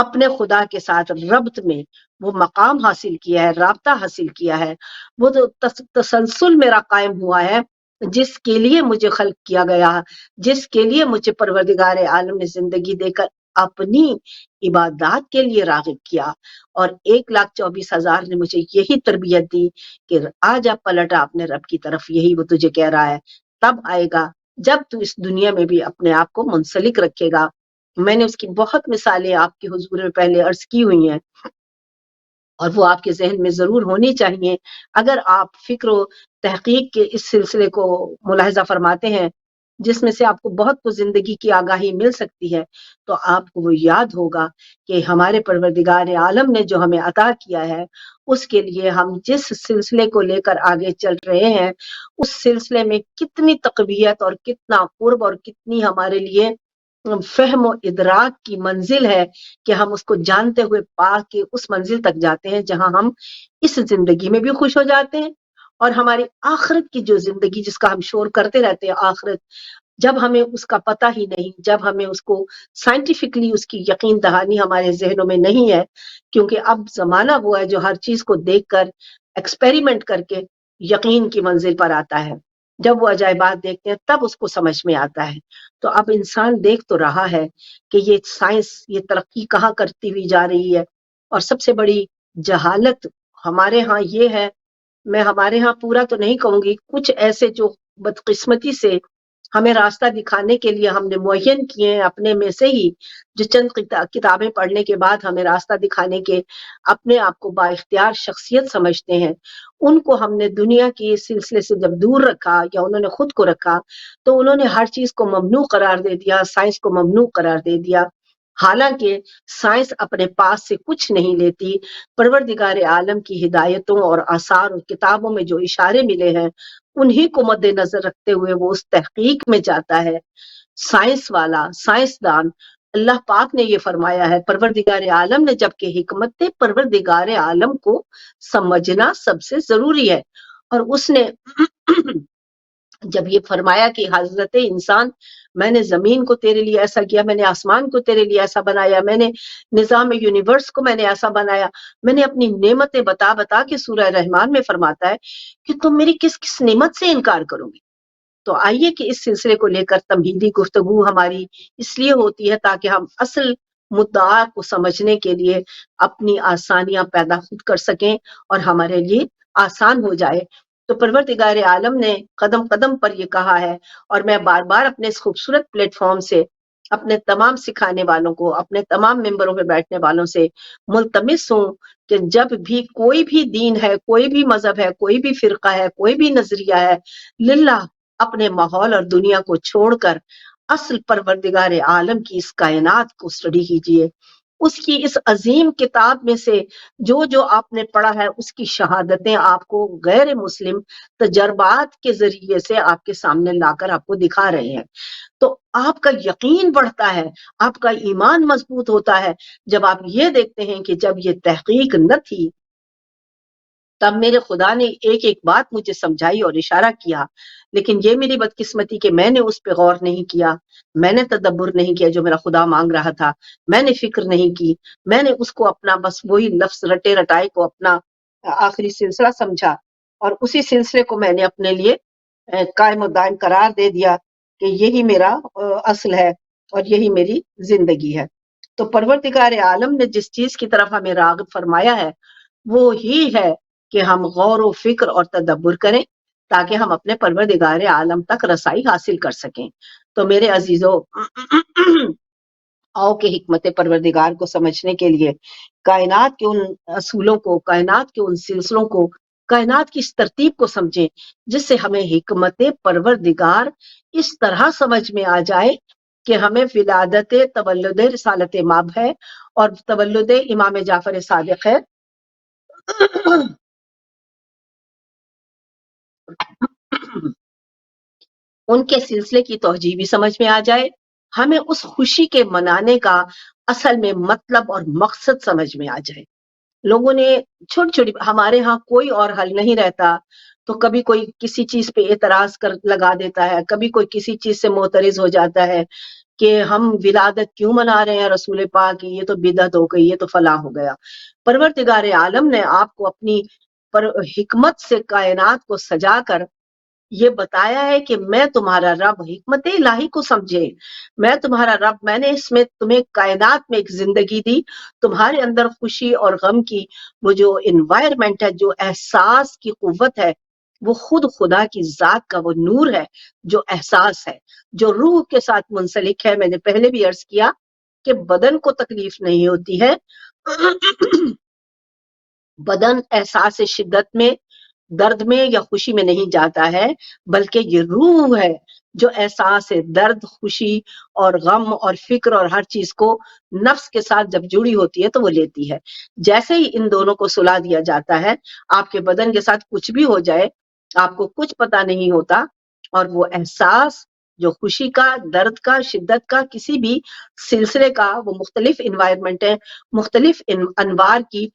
اپنے خدا کے ساتھ ربط میں وہ مقام حاصل کیا ہے، رابطہ حاصل کیا ہے، وہ تو تسلسل میرا قائم ہوا ہے جس کے لیے مجھے خلق کیا گیا، جس کے لیے مجھے پروردگار عالم نے زندگی دے کر اپنی عبادات کے لیے راغب کیا، اور 1,24,000 نے مجھے یہی تربیت دی کہ آجا پلٹا اپنے رب کی طرف، یہی وہ تجھے کہہ رہا ہے، تب آئے گا جب تو اس دنیا میں بھی اپنے آپ کو منسلک رکھے گا۔ میں نے اس کی بہت مثالیں آپ کے حضور میں پہلے عرض کی ہوئی ہیں، اور وہ آپ کے ذہن میں ضرور ہونی چاہیے۔ اگر آپ فکر و تحقیق کے اس سلسلے کو ملاحظہ فرماتے ہیں جس میں سے آپ کو بہت کچھ زندگی کی آگاہی مل سکتی ہے، تو آپ کو وہ یاد ہوگا کہ ہمارے پروردگار عالم نے جو ہمیں عطا کیا ہے، اس کے لیے ہم جس سلسلے کو لے کر آگے چل رہے ہیں، اس سلسلے میں کتنی تقویت اور کتنا قرب اور کتنی ہمارے لیے فہم و ادراک کی منزل ہے کہ ہم اس کو جانتے ہوئے پا کے اس منزل تک جاتے ہیں جہاں ہم اس زندگی میں بھی خوش ہو جاتے ہیں، اور ہماری آخرت کی جو زندگی جس کا ہم شور کرتے رہتے ہیں، آخرت جب ہمیں اس کا پتہ ہی نہیں، جب ہمیں اس کو سائنٹیفکلی اس کی یقین دہانی ہمارے ذہنوں میں نہیں ہے، کیونکہ اب زمانہ وہ ہے جو ہر چیز کو دیکھ کر ایکسپیریمنٹ کر کے یقین کی منزل پر آتا ہے، جب وہ عجائبات دیکھتے ہیں تب اس کو سمجھ میں آتا ہے۔ تو اب انسان دیکھ تو رہا ہے کہ یہ سائنس یہ ترقی کہاں کرتی ہوئی جا رہی ہے، اور سب سے بڑی جہالت ہمارے ہاں یہ ہے، میں ہمارے ہاں پورا تو نہیں کہوں گی، کچھ ایسے جو بدقسمتی سے ہمیں راستہ دکھانے کے لیے ہم نے معین کیے ہیں اپنے میں سے ہی، جو چند کتابیں پڑھنے کے بعد ہمیں راستہ دکھانے کے اپنے آپ کو با اختیار شخصیت سمجھتے ہیں، ان کو ہم نے دنیا کے سلسلے سے جب دور رکھا یا انہوں نے خود کو رکھا تو انہوں نے ہر چیز کو ممنوع قرار دے دیا، سائنس کو ممنوع قرار دے دیا، حالانکہ سائنس اپنے پاس سے کچھ نہیں لیتی، پروردگار عالم کی ہدایتوں اور آثار اور کتابوں میں جو اشارے ملے ہیں انہی کو مد نظر رکھتے ہوئے وہ اس تحقیق میں جاتا ہے۔ سائنس والا سائنسدان، اللہ پاک نے یہ فرمایا ہے، پروردگار عالم نے، جبکہ حکمت پروردگار عالم کو سمجھنا سب سے ضروری ہے، اور اس نے جب یہ فرمایا کہ حضرت انسان میں نے زمین کو تیرے لیے ایسا کیا، میں نے آسمان کو تیرے لیے ایسا بنایا، میں نے نظام یونیورس کو میں نے ایسا بنایا، میں نے اپنی نعمتیں بتا بتا کے سورہ رحمان میں فرماتا ہے کہ تم میری کس کس نعمت سے انکار کرو گی۔ تو آئیے کہ اس سلسلے کو لے کر تمہیدی گفتگو ہماری اس لیے ہوتی ہے تاکہ ہم اصل مدعا کو سمجھنے کے لیے اپنی آسانیاں پیدا خود کر سکیں اور ہمارے لیے آسان ہو جائے۔ تو پروردگار عالم نے قدم قدم پر یہ کہا ہے، اور میں بار بار اپنے اس خوبصورت پلیٹ فارم سے اپنے تمام سکھانے والوں کو، اپنے تمام ممبروں پہ بیٹھنے والوں سے ملتمس ہوں کہ جب بھی کوئی بھی دین ہے، کوئی بھی مذہب ہے، کوئی بھی فرقہ ہے، کوئی بھی نظریہ ہے، للہ اپنے ماحول اور دنیا کو چھوڑ کر اصل پروردگار عالم کی اس کائنات کو اسٹڈی کیجئے، اس کی اس عظیم کتاب میں سے جو جو آپ نے پڑھا ہے اس کی شہادتیں آپ کو غیر مسلم تجربات کے ذریعے سے آپ کے سامنے لا کر آپ کو دکھا رہے ہیں، تو آپ کا یقین بڑھتا ہے، آپ کا ایمان مضبوط ہوتا ہے جب آپ یہ دیکھتے ہیں کہ جب یہ تحقیق نہ تھی تب میرے خدا نے ایک ایک بات مجھے سمجھائی اور اشارہ کیا، لیکن یہ میری بدقسمتی کہ میں نے اس پہ غور نہیں کیا، میں نے تدبر نہیں کیا جو میرا خدا مانگ رہا تھا، میں نے فکر نہیں کی، میں نے اس کو اپنا بس وہی لفظ رٹے رٹائے کو اپنا آخری سلسلہ سمجھا، اور اسی سلسلے کو میں نے اپنے لیے قائم و دائم قرار دے دیا کہ یہی میرا اصل ہے اور یہی میری زندگی ہے۔ تو پروردگار عالم نے جس چیز کی طرف ہمیں راغب فرمایا ہے وہ ہی ہے کہ ہم غور و فکر اور تدبر کریں تاکہ ہم اپنے پروردگار عالم تک رسائی حاصل کر سکیں۔ تو میرے عزیزو، آؤ کے حکمت پروردگار کو سمجھنے کے لیے کائنات کے ان اصولوں کو، کائنات کے ان سلسلوں کو، کائنات کی اس ترتیب کو سمجھیں جس سے ہمیں حکمت پروردگار اس طرح سمجھ میں آ جائے کہ ہمیں ولادت تولد رسالت ماب ہے اور تولد امام جعفر صادق ہے ان کے سلسلے کی توجیہ بھی سمجھ میں آ جائے، ہمیں اس خوشی کے منانے کا اصل میں مطلب اور مقصد سمجھ میں آ جائے۔ لوگوں نے چھوٹی چھوٹی، ہمارے ہاں کوئی اور حل نہیں رہتا تو کبھی کوئی کسی چیز پہ اعتراض کر لگا دیتا ہے، کبھی کوئی کسی چیز سے معترض ہو جاتا ہے کہ ہم ولادت کیوں منا رہے ہیں رسول پاک کی، یہ تو بدعت ہو گئی، یہ تو فلاں ہو گیا۔ پروردگار عالم نے آپ کو اپنی حکمت سے کائنات کو سجا کر یہ بتایا ہے کہ میں تمہارا رب، حکمت الہی کو سمجھے، میں تمہارا رب، میں نے اس میں تمہیں کائنات میں ایک زندگی دی، تمہارے اندر خوشی اور غم کی وہ جو انوائرمنٹ ہے، جو احساس کی قوت ہے، وہ خود خدا کی ذات کا وہ نور ہے جو احساس ہے، جو روح کے ساتھ منسلک ہے۔ میں نے پہلے بھی عرض کیا کہ بدن کو تکلیف نہیں ہوتی ہے، بدن احساس شدت میں، درد میں یا خوشی میں نہیں جاتا ہے، بلکہ یہ روح ہے جو احساس درد، خوشی اور غم اور فکر اور ہر چیز کو نفس کے ساتھ جب جڑی ہوتی ہے تو وہ لیتی ہے۔ جیسے ہی ان دونوں کو سلا دیا جاتا ہے، آپ کے بدن کے ساتھ کچھ بھی ہو جائے، آپ کو کچھ پتا نہیں ہوتا، اور وہ احساس جو خوشی کا، درد کا، شدت کا، کسی بھی سلسلے کا، وہ مختلف انوائرمنٹ ہے، مختلف انوار کی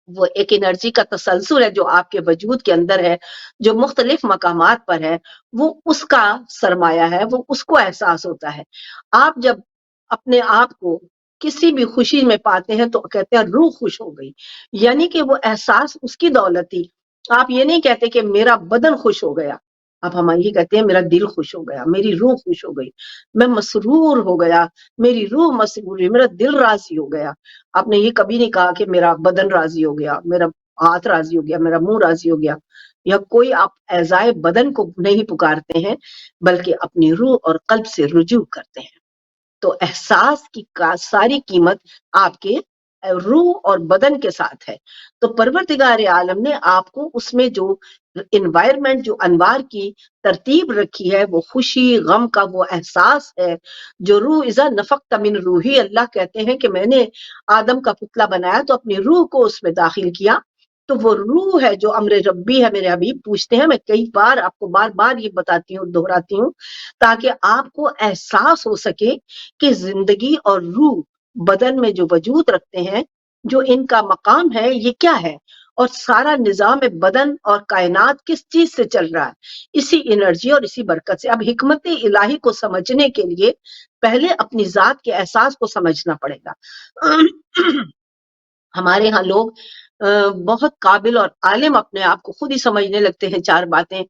وہ ایک انرجی کا تسلسل ہے جو آپ کے وجود کے اندر ہے، جو مختلف مقامات پر ہے، وہ اس کا سرمایہ ہے، وہ اس کو احساس ہوتا ہے۔ آپ جب اپنے آپ کو کسی بھی خوشی میں پاتے ہیں تو کہتے ہیں روح خوش ہو گئی، یعنی کہ وہ احساس اس کی دولت تھی۔ آپ یہ نہیں کہتے کہ میرا بدن خوش ہو گیا، آپ ہم یہ کہتے ہیں میرا دل خوش ہو گیا، میری روح خوش ہو گئی، میں مسرور ہو گیا، میری روح مسرور ہوئی، میرا دل راضی ہو گیا۔ آپ نے یہ کبھی نہیں کہا کہ میرا بدن راضی ہو گیا، میرا ہاتھ راضی ہو گیا، میرا منہ راضی ہو گیا، یا کوئی آپ اعضائے بدن کو نہیں پکارتے ہیں، بلکہ اپنی روح اور قلب سے رجوع کرتے ہیں۔ تو احساس کی ساری قیمت آپ کے روح اور بدن کے ساتھ ہے۔ تو پروردگار عالم نے آپ کو اس میں جو انوائرمنٹ، جو انوار کی ترتیب رکھی ہے، وہ خوشی غم کا وہ احساس ہے، جو روح اذا نفخت من روحی، اللہ کہتے ہیں کہ میں نے آدم کا پتلا بنایا تو اپنی روح کو اس میں داخل کیا، تو وہ روح ہے جو امر ربی ہے۔ میرے حبیب پوچھتے ہیں، میں کئی بار آپ کو بار بار یہ بتاتی ہوں، دہراتی ہوں، تاکہ آپ کو احساس ہو سکے کہ زندگی اور روح بدن میں جو وجود رکھتے ہیں، جو ان کا مقام ہے، یہ کیا ہے، اور سارا نظام بدن اور کائنات کس چیز سے چل رہا ہے، اسی انرجی اور اسی برکت سے۔ اب حکمت الہی کو سمجھنے کے لیے پہلے اپنی ذات کے احساس کو سمجھنا پڑے گا۔ ہمارے ہاں لوگ بہت قابل اور عالم اپنے آپ کو خود ہی سمجھنے لگتے ہیں، چار باتیں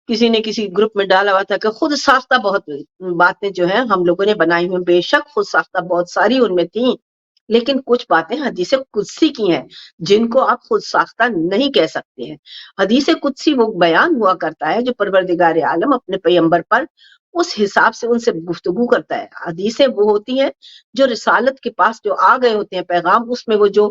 کسی نے کسی گروپ میں ڈالا ہوا تھا کہ خود ساختہ بہت باتیں جو ہیں ہم لوگوں نے بنائی ہوئی، بے شک خود ساختہ بہت ساری ان میں تھیں، لیکن کچھ باتیں حدیث قدسی کی ہیں جن کو آپ خود ساختہ نہیں کہہ سکتے ہیں۔ حدیث قدسی وہ بیان ہوا کرتا ہے جو پروردگار عالم اپنے پیغمبر پر اس حساب سے ان سے گفتگو کرتا ہے۔ حدیثیں وہ ہوتی ہیں جو رسالت کے پاس جو آ گئے ہوتے ہیں پیغام، اس میں وہ جو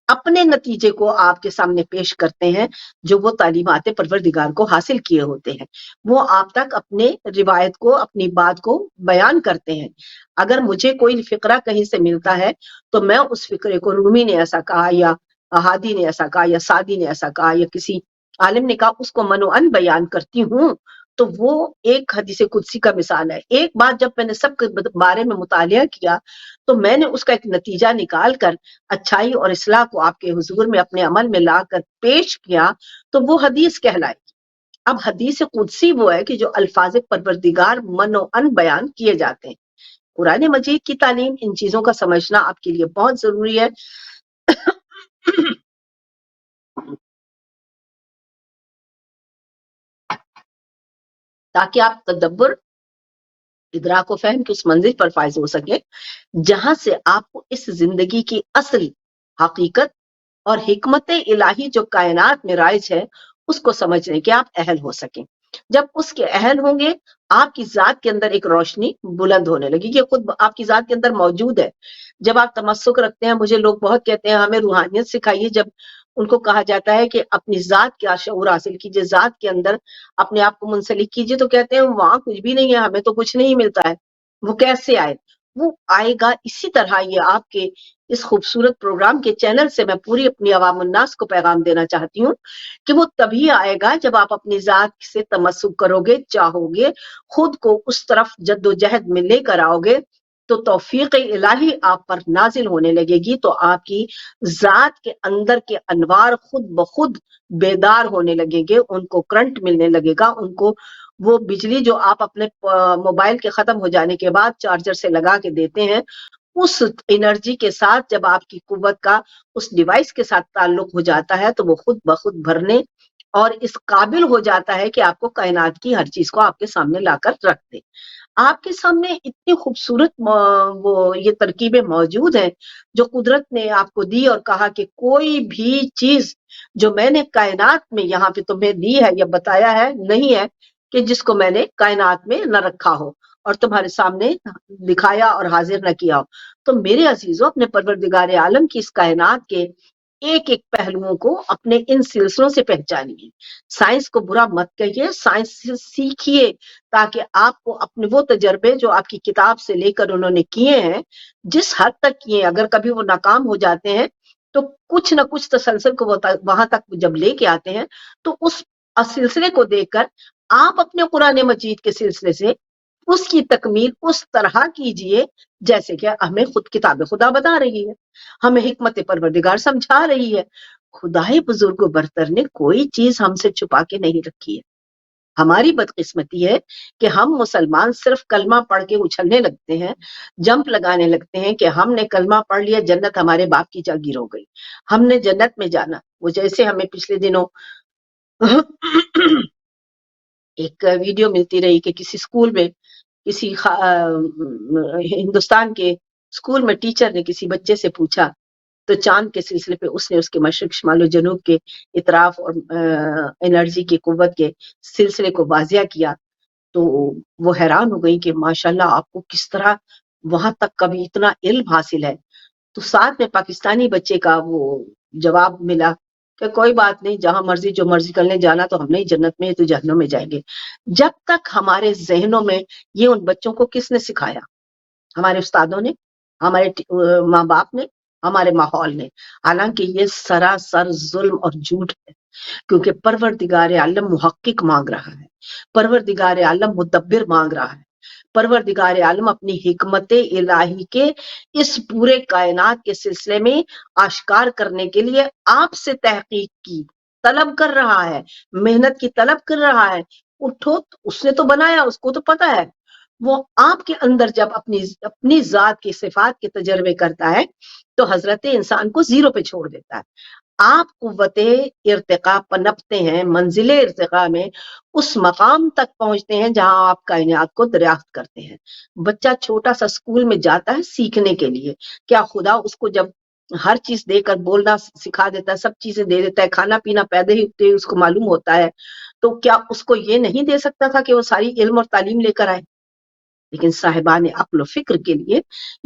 اپنے نتیجے کو آپ کے سامنے پیش کرتے ہیں، جو وہ تعلیمات پروردگار کو حاصل کیے ہوتے ہیں، وہ آپ تک اپنے روایت کو، اپنی بات کو بیان کرتے ہیں۔ اگر مجھے کوئی فقرہ کہیں سے ملتا ہے تو میں اس فقرے کو رومی نے ایسا کہا، یا احادی نے ایسا کہا، یا سعدی نے ایسا کہا، یا کسی عالم نے کہا، اس کو منوعن بیان کرتی ہوں، تو وہ ایک حدیث قدسی کا مثال ہے۔ ایک بات جب میں نے سب کے بارے میں مطالعہ کیا تو میں نے اس کا ایک نتیجہ نکال کر اچھائی اور اصلاح کو آپ کے حضور میں اپنے عمل میں لا کر پیش کیا تو وہ حدیث کہلائے۔ اب حدیث قدسی وہ ہے کہ جو الفاظ پروردگار من و ان بیان کیے جاتے ہیں۔ قرآن مجید کی تعلیم، ان چیزوں کا سمجھنا آپ کے لیے بہت ضروری ہے، تاکہ آپ تدبر، ادراک و فہم کی اس منزل پر فائز ہو سکے جہاں سے آپ کو اس زندگی کی اصل حقیقت اور حکمت الہی جو کائنات میں رائج ہے اس کو سمجھنے کے آپ اہل ہو سکیں۔ جب اس کے اہل ہوں گے، آپ کی ذات کے اندر ایک روشنی بلند ہونے لگی، یہ خود آپ کی ذات کے اندر موجود ہے۔ جب آپ تمسک رکھتے ہیں، مجھے لوگ بہت کہتے ہیں ہمیں روحانیت سکھائیے، جب ان کو کہا جاتا ہے کہ اپنی ذات کا شعور حاصل کیجئے، ذات کے اندر اپنے آپ کو منسلک کیجئے، تو کہتے ہیں وہاں کچھ بھی نہیں ہے، ہمیں تو کچھ نہیں ملتا ہے۔ وہ کیسے آئے؟ وہ آئے گا اسی طرح، یہ آپ کے اس خوبصورت پروگرام کے چینل سے میں پوری اپنی عوام الناس کو پیغام دینا چاہتی ہوں کہ وہ تبھی آئے گا جب آپ اپنی ذات سے تمسک کرو گے، چاہو گے، خود کو اس طرف جد و جہد میں لے کر آؤ گے تو توفیق الہی آپ پر نازل ہونے لگے گی، تو آپ کی ذات کے اندر کے انوار خود بخود بیدار ہونے لگے گے، ان کو کرنٹ ملنے لگے گا، ان کو وہ بجلی جو آپ اپنے موبائل کے ختم ہو جانے کے بعد چارجر سے لگا کے دیتے ہیں، اس انرجی کے ساتھ جب آپ کی قوت کا اس ڈیوائس کے ساتھ تعلق ہو جاتا ہے تو وہ خود بخود بھرنے اور اس قابل ہو جاتا ہے کہ آپ کو کائنات کی ہر چیز کو آپ کے سامنے لا کر رکھ دے۔ آپ کے سامنے اتنی خوبصورت وہ یہ ترکیبیں موجود ہیں جو قدرت نے آپ کو دی، اور کہا کہ کوئی بھی چیز جو میں نے کائنات میں یہاں پہ تمہیں دی ہے یا بتایا ہے نہیں ہے کہ جس کو میں نے کائنات میں نہ رکھا ہو اور تمہارے سامنے دکھایا اور حاضر نہ کیا ہو۔ تو میرے عزیزوں، اپنے پروردگار عالم کی اس کائنات کے ایک ایک پہلوؤں کو اپنے ان سلسلوں سے پہچانیے۔ سائنس کو برا مت کہیے، سائنس سے سیکھیے، تاکہ آپ کو اپنے وہ تجربے جو آپ کی کتاب سے لے کر انہوں نے کیے ہیں، جس حد تک کیے، اگر کبھی وہ ناکام ہو جاتے ہیں تو کچھ نہ کچھ تسلسل کو وہاں تک جب لے کے آتے ہیں تو اس سلسلے کو دیکھ کر آپ اپنے قرآن مجید کے سلسلے سے اس کی تکمیل اس طرح کیجئے جیسے کہ ہمیں خود کتاب خدا بتا رہی ہے، ہمیں حکمت پروردگار سمجھا رہی ہے۔ خدائے بزرگ و برتر نے کوئی چیز ہم سے چھپا کے نہیں رکھی ہے۔ ہماری بدقسمتی ہے کہ ہم مسلمان صرف کلمہ پڑھ کے اچھلنے لگتے ہیں، جمپ لگانے لگتے ہیں کہ ہم نے کلمہ پڑھ لیا، جنت ہمارے باپ کی جاگیر ہو گئی، ہم نے جنت میں جانا۔ وہ جیسے ہمیں پچھلے دنوں ایک ویڈیو ملتی رہی کہ کسی اسکول میں کسی ہندوستان کے اسکول میں ٹیچر نے کسی بچے سے پوچھا، تو چاند کے سلسلے پہ اس نے اس کے مشرق شمال و جنوب کے اطراف اور انرجی کی قوت کے سلسلے کو واضح کیا، تو وہ حیران ہو گئی کہ ماشاءاللہ آپ کو کس طرح وہاں تک کبھی اتنا علم حاصل ہے۔ تو ساتھ میں پاکستانی بچے کا وہ جواب ملا کہ کوئی بات نہیں، جہاں مرضی جو مرضی کرنے جانا تو ہم نہیں جنت میں تو جہنم میں جائیں گے۔ جب تک ہمارے ذہنوں میں یہ ان بچوں کو کس نے سکھایا؟ ہمارے استادوں نے، ہمارے ماں باپ نے، ہمارے ماحول نے۔ حالانکہ یہ سراسر ظلم اور جھوٹ ہے، کیونکہ پروردگار عالم محقق مانگ رہا ہے، پروردگار عالم مدبر مانگ رہا ہے، پروردگار عالم اپنی حکمت الہی کے اس پورے کائنات کے سلسلے میں آشکار کرنے کے لیے آپ سے تحقیق کی طلب کر رہا ہے، محنت کی طلب کر رہا ہے۔ اٹھو، اس نے تو بنایا، اس کو تو پتا ہے۔ وہ آپ کے اندر جب اپنی ذات کی صفات کے تجربے کرتا ہے تو حضرت انسان کو زیرو پہ چھوڑ دیتا ہے۔ آپ قوت ارتقا پنپتے ہیں، منزل ارتقا میں اس مقام تک پہنچتے ہیں جہاں آپ کائنات کو دریافت کرتے ہیں۔ بچہ چھوٹا سا اسکول میں جاتا ہے سیکھنے کے لیے، کیا خدا اس کو جب ہر چیز دے کر بولنا سکھا دیتا ہے، سب چیزیں دے دیتا ہے، کھانا پینا پیدا ہی ہوتے اس کو معلوم ہوتا ہے، تو کیا اس کو یہ نہیں دے سکتا تھا کہ وہ ساری علم اور تعلیم لے کر آئے؟ لیکن صاحبان عقل و فکر کے لیے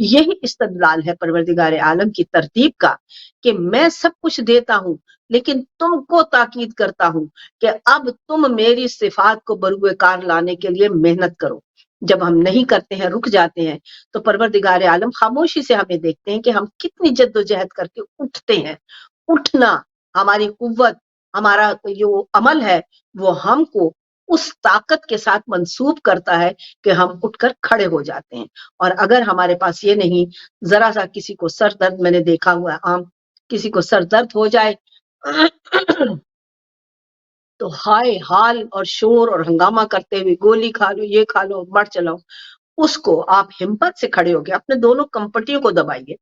یہی استدلال ہے پروردگار عالم کی ترتیب کا کہ میں سب کچھ دیتا ہوں لیکن تم کو تاکید کرتا ہوں کہ اب تم میری صفات کو بروئے کار لانے کے لیے محنت کرو۔ جب ہم نہیں کرتے ہیں، رک جاتے ہیں، تو پروردگار عالم خاموشی سے ہمیں دیکھتے ہیں کہ ہم کتنی جد و جہد کر کے اٹھتے ہیں۔ اٹھنا، ہماری قوت، ہمارا جو عمل ہے وہ ہم کو اس طاقت کے ساتھ منسوب کرتا ہے کہ ہم اٹھ کر کھڑے ہو جاتے ہیں۔ اور اگر ہمارے پاس یہ نہیں، ذرا سا کسی کو سر درد، میں نے دیکھا ہوا عام کسی کو سر درد ہو جائے تو ہائے حال اور شور اور ہنگامہ کرتے ہوئے گولی کھا لو، یہ کھا لو، بڑھ چلاؤ۔ اس کو آپ ہمت سے کھڑے ہو کے اپنے دونوں کمپٹیوں کو دبائیے،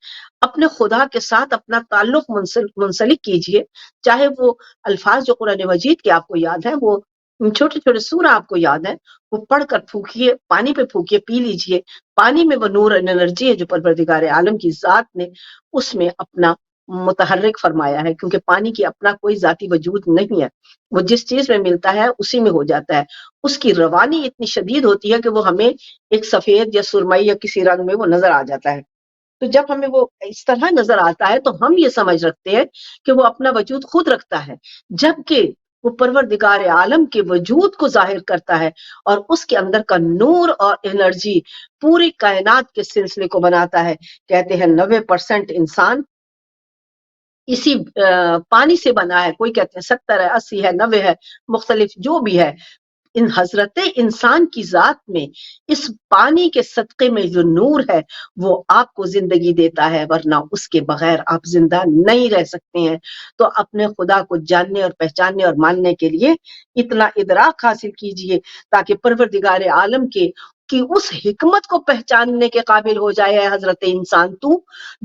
اپنے خدا کے ساتھ اپنا تعلق منسلک کیجئے، چاہے وہ الفاظ جو قرآن مجید کے آپ کو یاد ہے، وہ چھوٹے چھوٹے سورہ آپ کو یاد ہے، وہ پڑھ کر پھونکیے، پانی پہ پھونکیے، پی لیجئے۔ پانی میں وہ نور انرجی ہے جو پروردگار عالم کی ذات نے اس میں اپنا متحرک فرمایا ہے، کیونکہ پانی کی اپنا کوئی ذاتی وجود نہیں ہے، وہ جس چیز میں ملتا ہے اسی میں ہو جاتا ہے۔ اس کی روانی اتنی شدید ہوتی ہے کہ وہ ہمیں ایک سفید یا سرمئی یا کسی رنگ میں وہ نظر آ جاتا ہے۔ تو جب ہمیں وہ اس طرح نظر آتا ہے تو ہم یہ سمجھ رکھتے ہیں کہ وہ اپنا وجود خود رکھتا ہے، جبکہ وہ پروردگار عالم کے وجود کو ظاہر کرتا ہے اور اس کے اندر کا نور اور انرجی پوری کائنات کے سلسلے کو بناتا ہے۔ کہتے ہیں 90% انسان اسی پانی سے بنا ہے، کوئی کہتے ہیں 70 ہے، 80 ہے، 90 ہے، مختلف جو بھی ہے، ان حضرت انسان کی ذات میں اس پانی کے صدقے میں جو نور ہے وہ آپ کو زندگی دیتا ہے، ورنہ اس کے بغیر آپ زندہ نہیں رہ سکتے ہیں۔ تو اپنے خدا کو جاننے اور پہچاننے اور ماننے کے لیے اتنا ادراک حاصل کیجئے تاکہ پروردگار عالم کی اس حکمت کو پہچاننے کے قابل ہو جائے، ہے حضرت انسان تو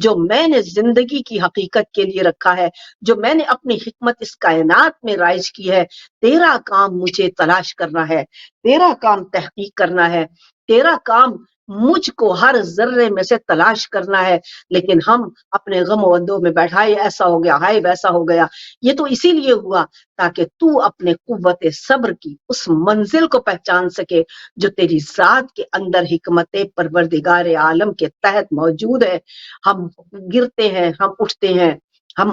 جو میں نے زندگی کی حقیقت کے لیے رکھا ہے، جو میں نے اپنی حکمت اس کائنات میں رائج کی ہے۔ تیرا کام مجھے تلاش کرنا ہے، تیرا کام تحقیق کرنا ہے، تیرا کام مجھ کو ہر ذرے میں سے تلاش کرنا ہے، لیکن ہم اپنے غم و اندو میں بیٹھائے ایسا ہو گیا، ہائے ویسا ہو گیا۔ یہ تو اسی لیے ہوا تاکہ تو اپنے قوت صبر کی اس منزل کو پہچان سکے جو تیری ذات کے اندر حکمت پروردگار عالم کے تحت موجود ہے۔ ہم گرتے ہیں، ہم اٹھتے ہیں، ہم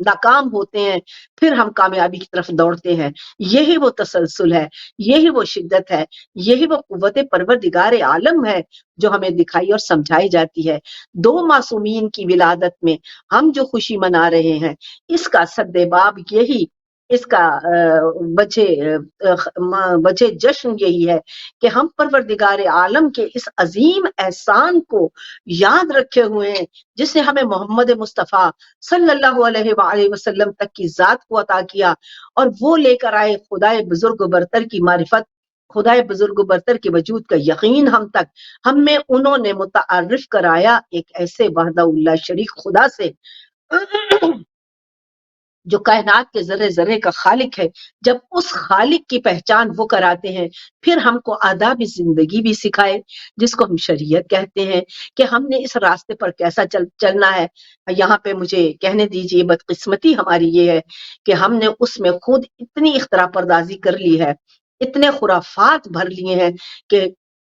ناکام ہوتے ہیں، پھر ہم کامیابی کی طرف دوڑتے ہیں۔ یہی وہ تسلسل ہے، یہی وہ شدت ہے، یہی وہ قوت پروردگار عالم ہے جو ہمیں دکھائی اور سمجھائی جاتی ہے۔ دو معصومین کی ولادت میں ہم جو خوشی منا رہے ہیں، اس کا سد باب یہی، اس کا وجہ جشن یہی ہے کہ ہم پروردگار عالم کے اس عظیم احسان کو یاد رکھے ہوئے ہیں جس نے ہمیں محمد مصطفیٰ صلی اللہ علیہ وآلہ وسلم تک کی ذات کو عطا کیا، اور وہ لے کر آئے خدائے بزرگ و برتر کی معرفت، خدائے بزرگ و برتر کے وجود کا یقین ہم تک۔ ہم میں انہوں نے متعارف کرایا ایک ایسے وحدہ اللہ شریک خدا سے جو کائنات کے ذرے ذرے کا خالق ہے۔ جب اس خالق کی پہچان وہ کراتے ہیں، پھر ہم کو آداب زندگی بھی سکھائے جس کو ہم شریعت کہتے ہیں کہ ہم نے اس راستے پر کیسا چلنا ہے۔ یہاں پہ مجھے کہنے دیجئے بدقسمتی ہماری یہ ہے کہ ہم نے اس میں خود اتنی اختراع پردازی کر لی ہے، اتنے خرافات بھر لیے ہیں کہ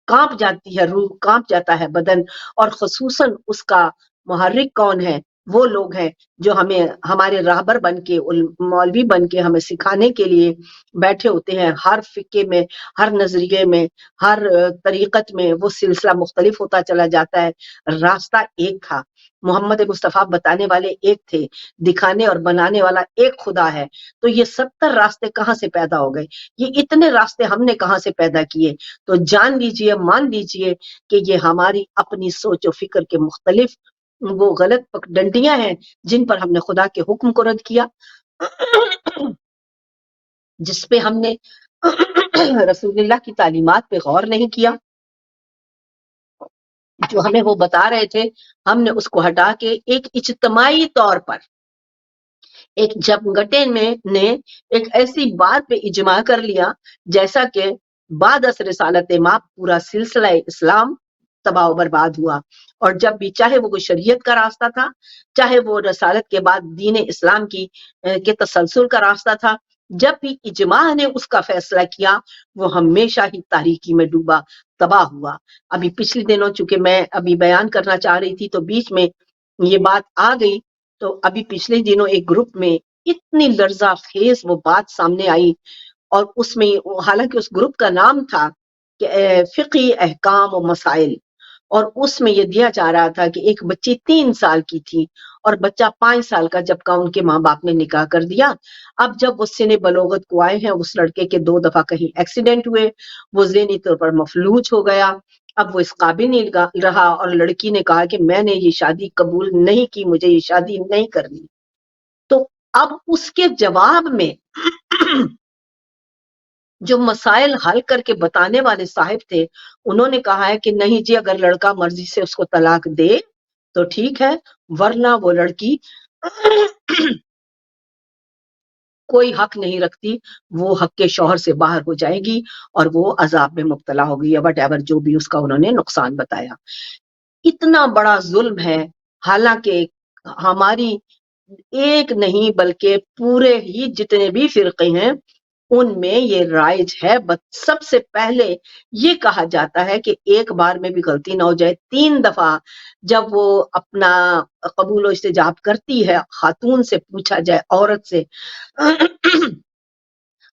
کانپ جاتی ہے روح، کانپ جاتا ہے بدن، اور خصوصاً اس کا محرک کون ہے؟ وہ لوگ ہیں جو ہمیں ہمارے راہبر بن کے، مولوی بن کے ہمیں سکھانے کے لیے بیٹھے ہوتے ہیں۔ ہر فقہ میں، ہر نظریے میں، ہر طریقت میں وہ سلسلہ مختلف ہوتا چلا جاتا ہے۔ راستہ ایک تھا، محمد مصطفیٰ بتانے والے ایک تھے، دکھانے اور بنانے والا ایک خدا ہے۔ تو یہ 70 راستے کہاں سے پیدا ہو گئے؟ یہ اتنے راستے ہم نے کہاں سے پیدا کیے؟ تو جان لیجئے، مان لیجئے کہ یہ ہماری اپنی سوچ و فکر کے مختلف وہ غلط پگڈنڈیاں ہیں جن پر ہم نے خدا کے حکم کو رد کیا، جس پہ ہم نے رسول اللہ کی تعلیمات پہ غور نہیں کیا، جو ہمیں وہ بتا رہے تھے ہم نے اس کو ہٹا کے ایک اجتماعی طور پر ایک جمگٹے میں نے ایک ایسی بات پہ اجماع کر لیا جیسا کہ بعد از رسالت ماں پورا سلسلہ اسلام تباہ و برباد ہوا۔ اور جب بھی چاہے وہ کوئی شریعت کا راستہ تھا، چاہے وہ رسالت کے بعد دین اسلام کے تسلسل کا راستہ تھا، جب بھی اجماع نے اس کا فیصلہ کیا وہ ہمیشہ ہی تاریکی میں ڈوبا، تباہ ہوا۔ ابھی پچھلے دنوں چونکہ میں ابھی بیان کرنا چاہ رہی تھی تو بیچ میں یہ بات آ گئی، تو ابھی پچھلے دنوں ایک گروپ میں اتنی لرزہ خیز وہ بات سامنے آئی، اور اس میں حالانکہ اس گروپ کا نام تھا کہ فقہی احکام و مسائل، اور اس میں یہ دیا جا رہا تھا کہ ایک بچی 3 سال کی تھی اور بچہ 5 سال کا جب کا ان کے ماں باپ نے نکاح کر دیا۔ اب جب وہ سن بلوغت کو آئے ہیں، اس لڑکے کے 2 دفعہ کہیں ایکسیڈنٹ ہوئے، وہ ذہنی طور پر مفلوج ہو گیا، اب وہ اس قابل نہیں رہا، اور لڑکی نے کہا کہ میں نے یہ شادی قبول نہیں کی، مجھے یہ شادی نہیں کرنی۔ تو اب اس کے جواب میں جو مسائل حل کر کے بتانے والے صاحب تھے، انہوں نے کہا ہے کہ نہیں جی، اگر لڑکا مرضی سے اس کو طلاق دے تو ٹھیک ہے، ورنہ وہ لڑکی کوئی حق نہیں رکھتی، وہ حق کے شوہر سے باہر ہو جائے گی اور وہ عذاب میں مبتلا ہوگی، یا وٹ ایور جو بھی اس کا انہوں نے نقصان بتایا۔ اتنا بڑا ظلم ہے، حالانکہ ہماری ایک نہیں بلکہ پورے ہی جتنے بھی فرقے ہیں ان میں یہ رائج ہے۔ سب سے پہلے یہ کہا جاتا ہے کہ ایک بار میں بھی غلطی نہ ہو جائے، 3 دفعہ جب وہ اپنا قبول و استجاب کرتی ہے، خاتون سے پوچھا جائے، عورت سے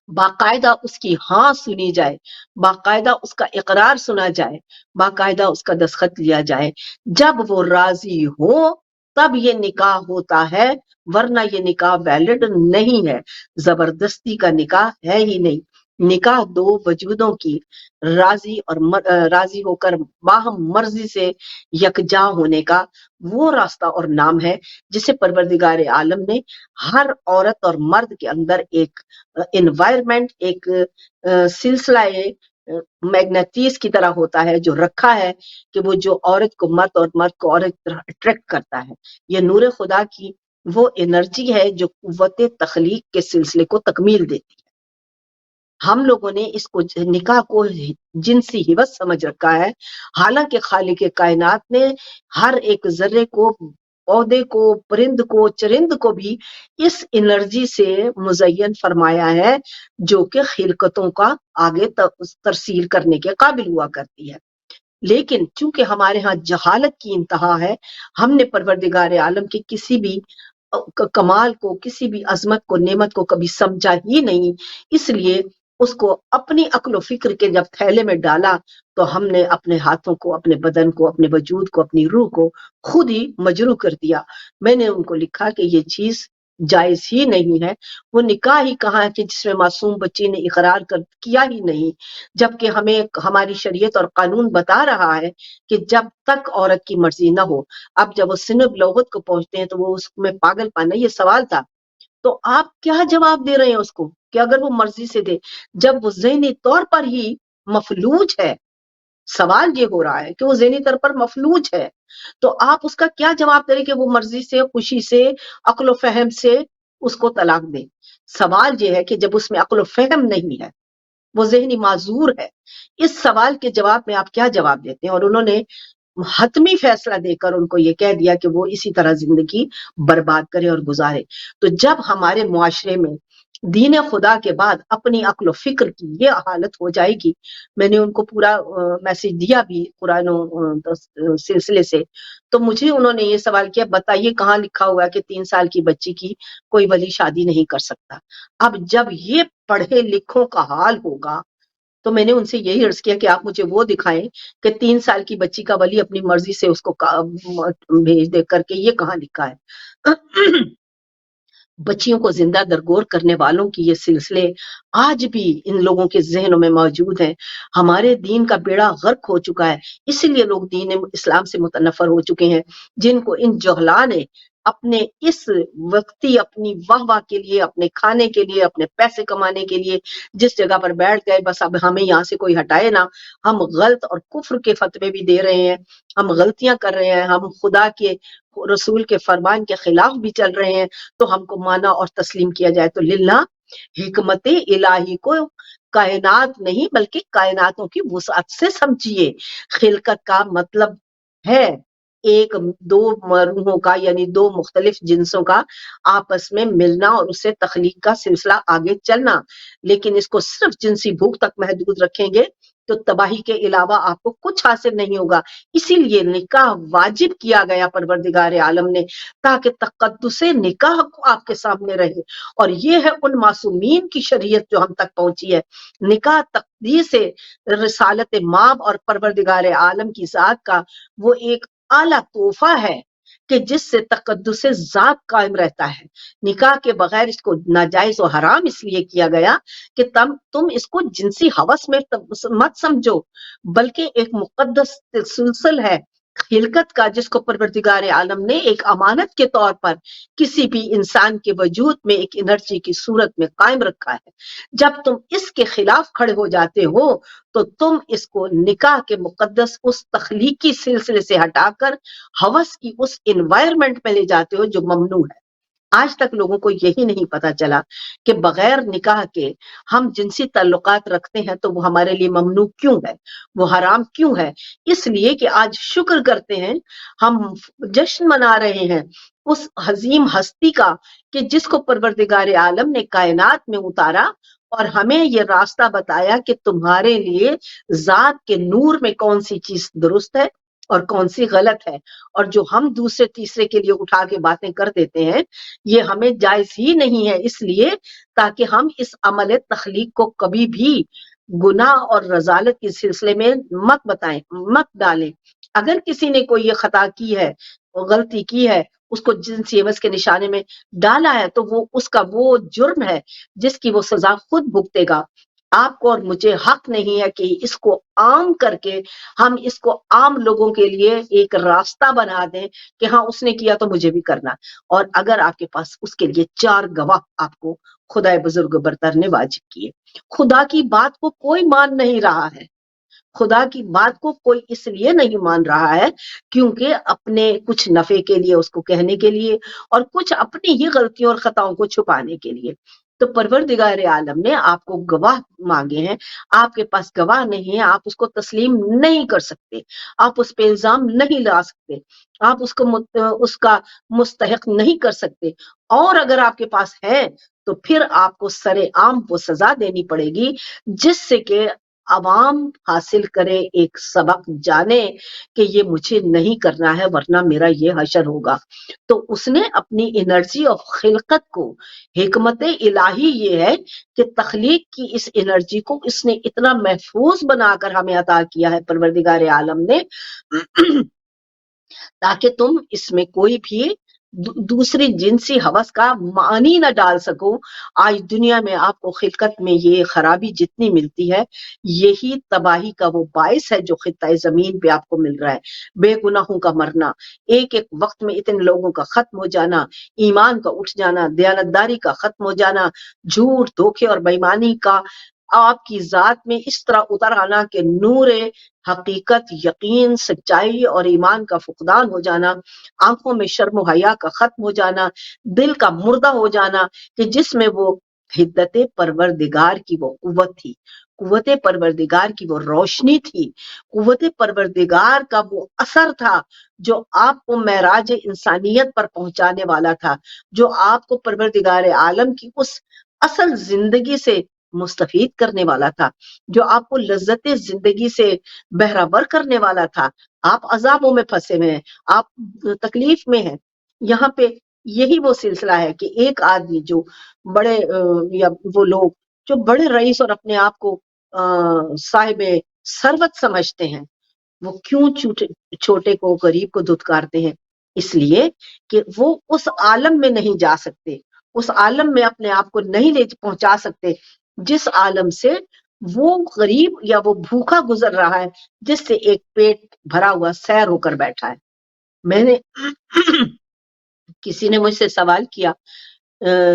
باقاعدہ اس کی ہاں سنی جائے، باقاعدہ اس کا اقرار سنا جائے، باقاعدہ اس کا دستخط لیا جائے، جب وہ راضی ہو تب یہ نکاح ہوتا ہے، ورنہ یہ نکاح ویلڈ نہیں ہے، زبردستی کا نکاح ہے ہی نہیں۔ نکاح دو وجودوں کی راضی ہو کر باہم مرضی سے یکجا ہونے کا وہ راستہ اور نام ہے جسے پروردگار عالم نے ہر عورت اور مرد کے اندر ایک انوائرمنٹ، ایک سلسلہ میگنیٹیز کی طرح ہوتا ہے جو رکھا ہے کہ وہ جو عورت کو مرد اور مرد کو عورت کی طرح اٹریکٹ کرتا ہے. یہ نور خدا کی وہ انرجی ہے جو قوت تخلیق کے سلسلے کو تکمیل دیتی ہے. ہم لوگوں نے اس کو نکاح کو جنسی حوث سمجھ رکھا ہے، حالانکہ خالق کائنات نے ہر ایک ذرے کو، پودے کو، پرند کو، چرند کو بھی اس انرجی سے مزین فرمایا ہے جو کہ خلقتوں کا آگے ترسیل کرنے کے قابل ہوا کرتی ہے. لیکن چونکہ ہمارے ہاں جہالت کی انتہا ہے، ہم نے پروردگار عالم کے کسی بھی کمال کو، کسی بھی عظمت کو، نعمت کو کبھی سمجھا ہی نہیں. اس لیے اس کو اپنی عقل و فکر کے جب تھیلے میں ڈالا تو ہم نے اپنے ہاتھوں کو، اپنے بدن کو، اپنے وجود کو، اپنی روح کو خود ہی مجروح کر دیا. میں نے ان کو لکھا کہ یہ چیز جائز ہی نہیں ہے. وہ نکاح ہی کہاں ہے کہ جس میں معصوم بچی نے اقرار کیا ہی نہیں، جبکہ ہمیں ہماری شریعت اور قانون بتا رہا ہے کہ جب تک عورت کی مرضی نہ ہو. اب جب وہ سن بلوغت کو پہنچتے ہیں تو وہ اس میں پاگل پانا. یہ سوال تھا تو آپ کیا جواب دے رہے ہیں اس کو کہ اگر وہ مرضی سے دے، جب وہ ذہنی طور پر ہی مفلوج ہے. سوال یہ ہو رہا ہے کہ وہ ذہنی طور پر مفلوج ہے تو آپ اس کا کیا جواب دے رہے کہ وہ مرضی سے، خوشی سے، عقل و فہم سے اس کو طلاق دے. سوال یہ ہے کہ جب اس میں عقل و فہم نہیں ہے، وہ ذہنی معذور ہے، اس سوال کے جواب میں آپ کیا جواب دیتے ہیں؟ اور انہوں نے حتمی فیصلہ دے کر ان کو یہ کہہ دیا کہ وہ اسی طرح زندگی برباد کرے اور گزارے. تو جب ہمارے معاشرے میں دین خدا کے بعد اپنی عقل و فکر کی یہ حالت ہو جائے گی، میں نے ان کو پورا میسج دیا بھی قرآن سلسلے سے، تو مجھے انہوں نے یہ سوال کیا بتائیے کہاں لکھا ہوا ہے کہ 3 سال کی بچی کی کوئی ولی شادی نہیں کر سکتا. اب جب یہ پڑھے لکھوں کا حال ہوگا تو میں نے ان سے یہی عرض کیا کہ آپ مجھے وہ دکھائیں کہ 3 سال کی بچی کا ولی اپنی مرضی سے اس کو بھیج دے کر کے یہ کہاں لکھا ہے. بچیوں کو زندہ درگور کرنے والوں کی یہ سلسلے آج بھی ان لوگوں کے ذہنوں میں موجود ہیں. ہمارے دین کا بیڑا غرق ہو چکا ہے، اسی لیے لوگ دین اسلام سے متنفر ہو چکے ہیں، جن کو ان جہلا نے اپنے اس وقتی اپنی واہ واہ کے لیے، اپنے کھانے کے لیے، اپنے پیسے کمانے کے لیے جس جگہ پر بیٹھ گئے بس اب ہمیں یہاں سے کوئی ہٹائے نا. ہم غلط اور کفر کے فتوے بھی دے رہے ہیں، ہم غلطیاں کر رہے ہیں، ہم خدا کے رسول کے فرمان کے خلاف بھی چل رہے ہیں تو ہم کو مانا اور تسلیم کیا جائے. تو للہ حکمت الہی کو کائنات نہیں بلکہ کائناتوں کی وسعت سے سمجھیے. خلقت کا مطلب ہے ایک دو روحوں کا، یعنی 2 مختلف جنسوں کا آپس میں ملنا اور اس سے تخلیق کا سلسلہ آگے چلنا. لیکن اس کو صرف جنسی بھوک تک محدود رکھیں گے تو تباہی کے علاوہ آپ کو کچھ حاصل نہیں ہوگا. اسی لیے نکاح واجب کیا گیا پروردگار عالم نے تاکہ تقدس نکاح کو آپ کے سامنے رہے. اور یہ ہے ان معصومین کی شریعت جو ہم تک پہنچی ہے. نکاح تقدیس رسالت ماب اور پروردگار عالم کی ذات کا وہ ایک اعلیٰ تحفہ ہے کہ جس سے تقدس ذات قائم رہتا ہے. نکاح کے بغیر اس کو ناجائز و حرام اس لیے کیا گیا کہ تم اس کو جنسی ہوس میں مت سمجھو، بلکہ ایک مقدس تسلسل ہے خلقت کا جس کو پروردگار عالم نے ایک امانت کے طور پر کسی بھی انسان کے وجود میں ایک انرجی کی صورت میں قائم رکھا ہے. جب تم اس کے خلاف کھڑے ہو جاتے ہو تو تم اس کو نکاح کے مقدس اس تخلیقی سلسلے سے ہٹا کر ہوس کی اس انوائرمنٹ میں لے جاتے ہو جو ممنوع ہے. آج تک لوگوں کو یہی نہیں پتا چلا کہ بغیر نکاح کے ہم جنسی تعلقات رکھتے ہیں تو وہ ہمارے لیے ممنوع کیوں ہے، وہ حرام کیوں ہے. اس لیے کہ آج شکر کرتے ہیں، ہم جشن منا رہے ہیں اس عظیم ہستی کا کہ جس کو پروردگار عالم نے کائنات میں اتارا اور ہمیں یہ راستہ بتایا کہ تمہارے لیے ذات کے نور میں کون سی چیز درست ہے اور کون سی غلط ہے. اور جو ہم دوسرے تیسرے کے لیے اٹھا کے باتیں کر دیتے ہیں یہ ہمیں جائز ہی نہیں ہے، اس لیے تاکہ ہم اس عمل تخلیق کو کبھی بھی گناہ اور رذالت کے سلسلے میں مت بتائیں، مت ڈالیں. اگر کسی نے کوئی یہ خطا کی ہے، غلطی کی ہے، اس کو جنسی عوض کے نشانے میں ڈالا ہے تو وہ اس کا وہ جرم ہے جس کی وہ سزا خود بھگتے گا. آپ کو اور مجھے حق نہیں ہے کہ اس کو عام کر کے ہم اس کو عام لوگوں کے لیے ایک راستہ بنا دیں کہ ہاں اس نے کیا تو مجھے بھی کرنا. اور اگر آپ کے پاس اس کے لیے 4 گواہ آپ کو خدا بزرگ برتر نے واجب کیے. خدا کی بات کو کوئی مان نہیں رہا ہے. خدا کی بات کو کوئی اس لیے نہیں مان رہا ہے کیونکہ اپنے کچھ نفع کے لیے اس کو کہنے کے لیے اور کچھ اپنی ہی غلطیوں اور خطاؤں کو چھپانے کے لیے. تو پروردگار عالم نے آپ کو گواہ مانگے ہیں. آپ کے پاس گواہ نہیں ہے, آپ اس کو تسلیم نہیں کر سکتے, آپ اس پہ الزام نہیں لا سکتے, آپ اس کا مستحق نہیں کر سکتے. اور اگر آپ کے پاس ہے تو پھر آپ کو سرے عام وہ سزا دینی پڑے گی جس سے کہ عوام حاصل کرے, ایک سبق جانے کہ یہ مجھے نہیں کرنا ہے ورنہ میرا یہ حشر ہوگا. تو اس نے اپنی انرجی اور خلقت کو, حکمت الہی یہ ہے کہ تخلیق کی اس انرجی کو اس نے اتنا محفوظ بنا کر ہمیں عطا کیا ہے پروردگار عالم نے تاکہ تم اس میں کوئی بھی دوسری جنسی ہوس کا معنی نہ ڈال سکو. آج دنیا میں آپ کو خلقت میں یہ خرابی جتنی ملتی ہے یہی تباہی کا وہ باعث ہے جو خطہ زمین پہ آپ کو مل رہا ہے. بے گناہوں کا مرنا, ایک ایک وقت میں اتنے لوگوں کا ختم ہو جانا, ایمان کا اٹھ جانا, دیانتداری کا ختم ہو جانا, جھوٹ دھوکے اور بےایمانی کا آپ کی ذات میں اس طرح اتر آنا کہ نور حقیقت, یقین, سچائی اور ایمان کا فقدان ہو جانا, آنکھوں میں شرم و حیا کا ختم ہو جانا, دل کا مردہ ہو جانا کہ جس میں وہ حدت پروردگار کی وہ قوت تھی, قوت پروردگار کی وہ روشنی تھی, قوت پروردگار کا وہ اثر تھا جو آپ کو معراج انسانیت پر پہنچانے والا تھا, جو آپ کو پروردگار عالم کی اس اصل زندگی سے مستفید کرنے والا تھا, جو آپ کو لذت زندگی سے بہرہور کرنے والا تھا. آپ عذابوں میں پھنسے ہوئے ہیں, آپ تکلیف میں ہیں. یہاں پہ یہی وہ سلسلہ ہے کہ ایک آدمی جو بڑے یا وہ لوگ جو بڑے رئیس اور اپنے آپ کو صاحب ثروت سمجھتے ہیں, وہ کیوں چھوٹے کو, غریب کو دھتکارتے ہیں؟ اس لیے کہ وہ اس عالم میں نہیں جا سکتے, اس عالم میں اپنے آپ کو نہیں لے پہنچا سکتے جس عالم سے وہ غریب یا وہ بھوکا گزر رہا ہے, جس سے ایک پیٹ بھرا ہوا سیر ہو کر بیٹھا ہے. میں نے کسی نے مجھ سے سوال کیا,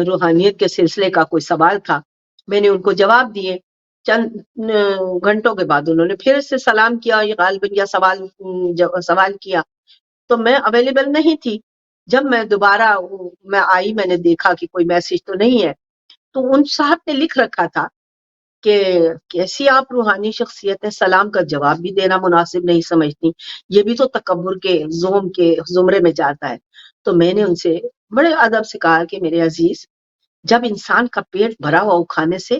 روحانیت کے سلسلے کا کوئی سوال تھا, میں نے ان کو جواب دیے. چند گھنٹوں کے بعد انہوں نے پھر سے سلام کیا, یہ غالباً یا سوال کیا, تو میں اویلیبل نہیں تھی. جب میں دوبارہ میں آئی, میں نے دیکھا کہ کوئی میسج تو نہیں ہے, تو ان صاحب نے لکھ رکھا تھا کہ کیسی آپ روحانی شخصیت ہے, سلام کا جواب بھی دینا مناسب نہیں سمجھتی, یہ بھی تو تکبر کے زوم کے زمرے میں جاتا ہے. تو میں نے ان سے بڑے ادب سے کہا کہ میرے عزیز, جب انسان کا پیٹ بھرا ہوا ہو کھانے سے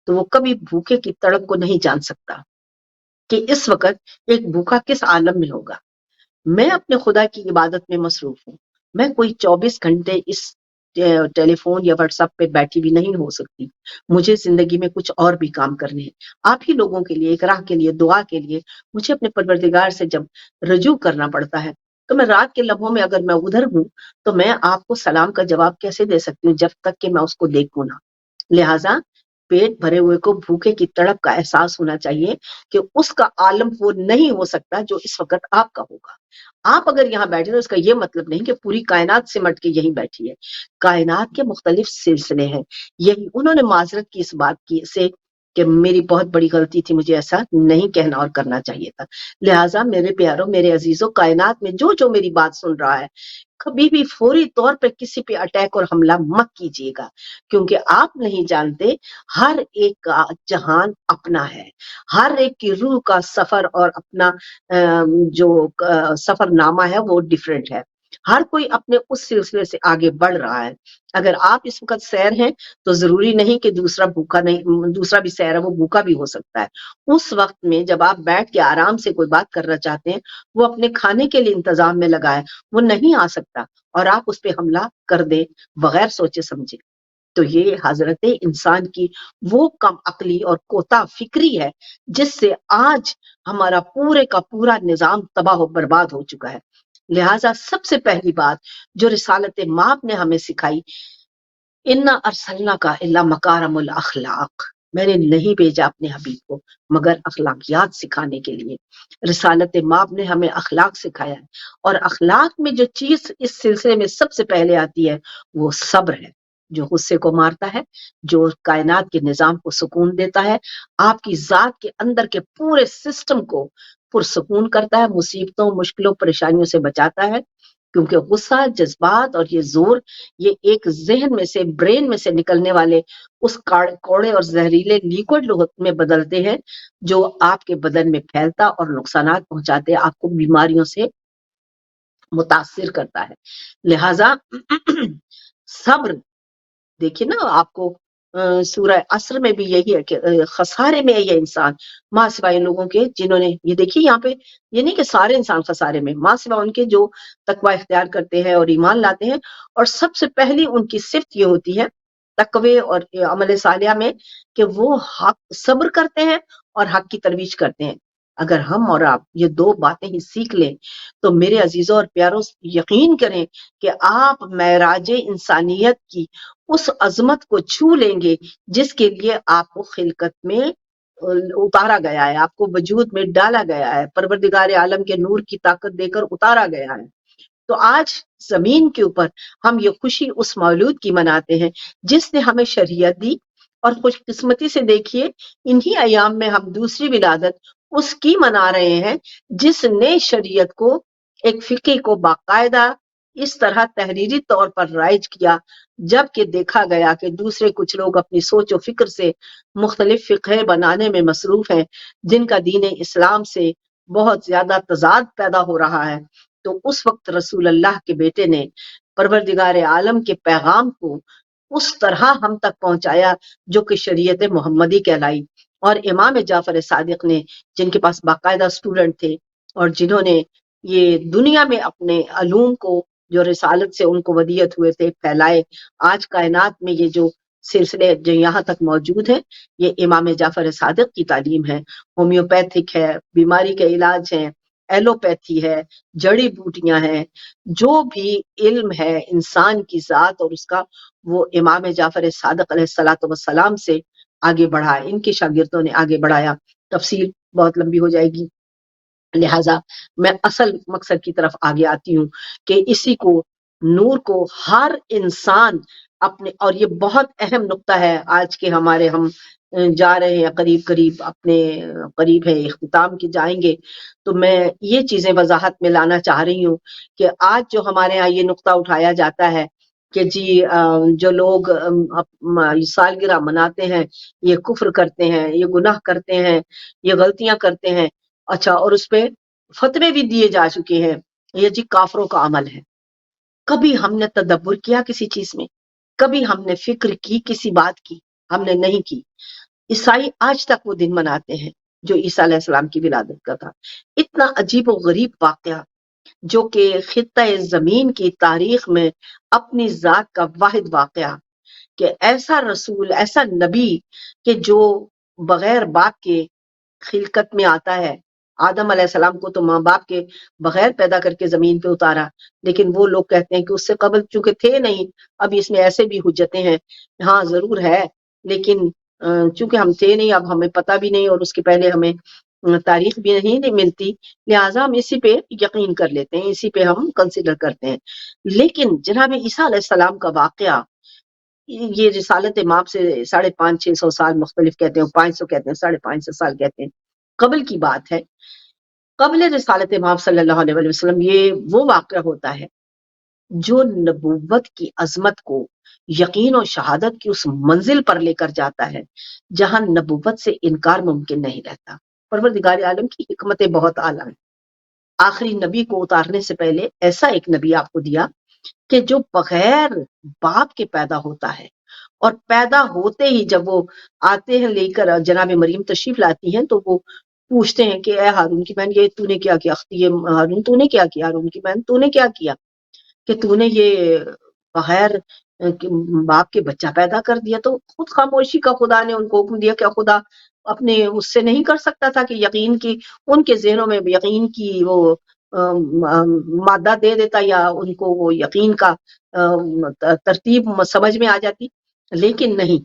تو وہ کبھی بھوکے کی تڑپ کو نہیں جان سکتا کہ اس وقت ایک بھوکا کس عالم میں ہوگا. میں اپنے خدا کی عبادت میں مصروف ہوں, میں کوئی 24 گھنٹے اس ٹیلی فون یا واٹس ایپ پہ بیٹھی بھی نہیں ہو سکتی. مجھے زندگی میں کچھ اور بھی کام کرنے ہیں, آپ ہی لوگوں کے لیے, اقراء کے لیے, دعا کے لیے. مجھے اپنے پروردگار سے جب رجوع کرنا پڑتا ہے تو میں رات کے لمحوں میں اگر میں ادھر ہوں تو میں آپ کو سلام کا جواب کیسے دے سکتی ہوں جب تک کہ میں اس کو دیکھوں نہ. لہٰذا پیٹ بھرے ہوئے کو بھوکے کی تڑپ کا احساس ہونا چاہیے کہ اس کا عالم وہ نہیں ہو سکتا جو اس وقت آپ کا ہوگا. آپ اگر یہاں بیٹھے تو اس کا یہ مطلب نہیں کہ پوری کائنات سمٹ کے یہیں بیٹھی ہے. کائنات کے مختلف سلسلے ہیں. یہی انہوں نے معذرت کی اس بات کی سے کہ میری بہت بڑی غلطی تھی, مجھے ایسا نہیں کہنا اور کرنا چاہیے تھا. لہٰذا میرے پیاروں, میرے عزیزوں, کائنات میں جو جو میری بات سن رہا ہے, کبھی بھی فوری طور پہ کسی پہ اٹیک اور حملہ مت کیجیے گا, کیونکہ آپ نہیں جانتے ہر ایک کا جہان اپنا ہے, ہر ایک کی روح کا سفر اور اپنا جو سفر نامہ ہے وہ ڈیفرنٹ ہے. ہر کوئی اپنے اس سلسلے سے آگے بڑھ رہا ہے. اگر آپ اس وقت سیر ہیں تو ضروری نہیں کہ دوسرا بھوکا نہیں, دوسرا بھی سیر ہے وہ بھوکا بھی ہو سکتا ہے. اس وقت میں جب آپ بیٹھ کے آرام سے کوئی بات کرنا چاہتے ہیں, وہ اپنے کھانے کے لیے انتظام میں لگا ہے, وہ نہیں آ سکتا, اور آپ اس پہ حملہ کر دیں بغیر سوچے سمجھے. تو یہ حضرت انسان کی وہ کم عقلی اور کوتا فکری ہے جس سے آج ہمارا پورے کا پورا نظام تباہ و برباد ہو چکا ہے. لہٰذا سب سے پہلی بات جو رسالت مآب نے ہمیں سکھائی, اِنَّا أَرْسَلْنَاكَ إِلَّا مَكَارِمَ الْأَخْلَاقِ, میں نے نہیں بھیجا اپنے حبیب کو مگر اخلاقیات سکھانے کے لیے۔ رسالت مآب نے ہمیں اخلاق سکھایا ہے، اور اخلاق میں جو چیز اس سلسلے میں سب سے پہلے آتی ہے وہ صبر ہے، جو غصے کو مارتا ہے، جو کائنات کے نظام کو سکون دیتا ہے، آپ کی ذات کے اندر کے پورے سسٹم کو پرسکون کرتا ہے، مصیبتوں، مشکلوں، پریشانیوں سے بچاتا ہے، کیونکہ غصہ، جذبات اور یہ زور، یہ ایک ذہن میں سے، برین میں سے نکلنے والے اس کوڑے اور زہریلے لیکوڈ میں بدلتے ہیں جو آپ کے بدن میں پھیلتا اور نقصانات پہنچاتے، آپ کو بیماریوں سے متاثر کرتا ہے۔ لہذا صبر، دیکھیے نا آپ کو سورہ عصر میں بھی یہی ہے کہ خسارے میں ہے یہ انسان، ماں سوائے لوگوں کے جنہوں نے، یہ دیکھیے یہاں پہ یہ نہیں کہ سارے انسان خسارے میں، ماں سوائے ان کے جو تقوی اختیار کرتے ہیں اور ایمان لاتے ہیں، اور سب سے پہلی ان کی صفت یہ ہوتی ہے تقوی اور عمل صالحہ میں کہ وہ حق صبر کرتے ہیں اور حق کی ترویج کرتے ہیں۔ اگر ہم اور آپ یہ دو باتیں ہی سیکھ لیں تو میرے عزیزوں اور پیاروں یقین کریں کہ آپ معراج انسانیت کی اس عظمت کو چھو لیں گے جس کے لیے آپ کو خلقت میں اتارا گیا ہے، آپ کو وجود میں ڈالا گیا ہے، پروردگار عالم کے نور کی طاقت دے کر اتارا گیا ہے۔ تو آج زمین کے اوپر ہم یہ خوشی اس مولود کی مناتے ہیں جس نے ہمیں شریعت دی، اور خوش قسمتی سے دیکھیے انہی ایام میں ہم دوسری ولادت اس کی منا رہے ہیں جس نے شریعت کو، ایک فقہ کو باقاعدہ اس طرح تحریری طور پر رائج کیا، جبکہ دیکھا گیا کہ دوسرے کچھ لوگ اپنی سوچ و فکر سے مختلف فقہ بنانے میں مصروف ہیں جن کا دین اسلام سے بہت زیادہ تضاد پیدا ہو رہا ہے۔ تو اس وقت رسول اللہ کے بیٹے نے پروردگار عالم کے پیغام کو اس طرح ہم تک پہنچایا جو کہ شریعت محمدی کہلائی، اور امام جعفر صادق نے، جن کے پاس باقاعدہ سٹوڈنٹ تھے اور جنہوں نے یہ دنیا میں اپنے علوم کو جو رسالت سے ان کو ودیت ہوئے تھے پھیلائے، آج کائنات میں یہ جو سلسلے جو یہاں تک موجود ہیں یہ امام جعفر صادق کی تعلیم ہے۔ ہومیوپیتھک ہے، بیماری کے علاج ہیں، ایلوپیتھی ہے، جڑی بوٹیاں ہیں، جو بھی علم ہے انسان کی ذات اور اس کا، وہ امام جعفر صادق علیہ الصلوۃ والسلام سے آگے بڑھا، ان کے شاگردوں نے آگے بڑھایا۔ تفصیل بہت لمبی ہو جائے گی، لہٰذا میں اصل مقصد کی طرف آگے آتی ہوں کہ اسی کو، نور کو ہر انسان اپنے، اور یہ بہت اہم نقطہ ہے آج کے ہمارے، ہم جا رہے ہیں قریب اپنے قریب ہے اختتام کی جائیں گے، تو میں یہ چیزیں وضاحت میں لانا چاہ رہی ہوں کہ آج جو ہمارے ہاں یہ نقطہ اٹھایا جاتا ہے کہ جی جو لوگ سالگرہ مناتے ہیں یہ کفر کرتے ہیں، یہ گناہ کرتے ہیں، یہ غلطیاں کرتے ہیں، اچھا، اور اس پہ فتوے بھی دیے جا چکے ہیں، یہ جی کافروں کا عمل ہے۔ کبھی ہم نے تدبر کیا کسی چیز میں؟ کبھی ہم نے فکر کی کسی بات کی؟ ہم نے نہیں کی۔ عیسائی آج تک وہ دن مناتے ہیں جو عیسیٰ علیہ السلام کی ولادت کا تھا۔ اتنا عجیب و غریب واقعہ جو کہ خطہ زمین کی تاریخ میں اپنی ذات کا واحد واقعہ، کہ ایسا رسول، ایسا نبی کہ جو بغیر باپ کے خلقت میں آتا ہے۔ آدم علیہ السلام کو تو ماں باپ کے بغیر پیدا کر کے زمین پہ اتارا، لیکن وہ لوگ کہتے ہیں کہ اس سے قبل چونکہ تھے نہیں، اب اس میں ایسے بھی حجتیں ہیں، ہاں ضرور ہے، لیکن چونکہ ہم تھے نہیں، اب ہمیں پتہ بھی نہیں، اور اس کے پہلے ہمیں تاریخ بھی نہیں ملتی، لہٰذا ہم اسی پہ یقین کر لیتے ہیں، اسی پہ ہم کنسیڈر کرتے ہیں۔ لیکن جناب عیسیٰ علیہ السلام کا واقعہ، یہ رسالت مآب سے 550-600 سال مختلف کہتے ہیں، 500 کہتے ہیں، 550 سال کہتے ہیں، قبل کی بات ہے، قبل رسالت مآب صلی اللہ علیہ وسلم۔ یہ وہ واقعہ ہوتا ہے جو نبوت کی عظمت کو، یقین و شہادت کی اس منزل پر لے کر جاتا ہے جہاں نبوت سے انکار ممکن نہیں رہتا۔ پروردگار عالم کی حکمتیں بہت اعلیٰ ہیں۔ آخری نبی کو اتارنے سے پہلے ایسا ایک نبی آپ کو دیا کہ جو بغیر باپ کے پیدا ہوتا ہے، اور پیدا ہوتے ہی جب وہ آتے ہیں لے کر، جناب مریم تشریف لاتی ہیں تو وہ پوچھتے ہیں کہ اے ہارون کی بہن، یہ تو نے کیا کیا؟ یہ ہارون تو نے کیا کیا؟ ہارون کی بہن تو نے کیا کیا کہ تو نے یہ بغیر باپ کے بچہ پیدا کر دیا؟ تو خود خاموشی کا خدا نے ان کو حکم دیا کہ خدا اپنے اس سے نہیں کر سکتا تھا کہ یقین کی، ان کے ذہنوں میں یقین کی وہ مادہ دے دیتا، یا ان کو وہ یقین کا ترتیب سمجھ میں آ جاتی، لیکن نہیں،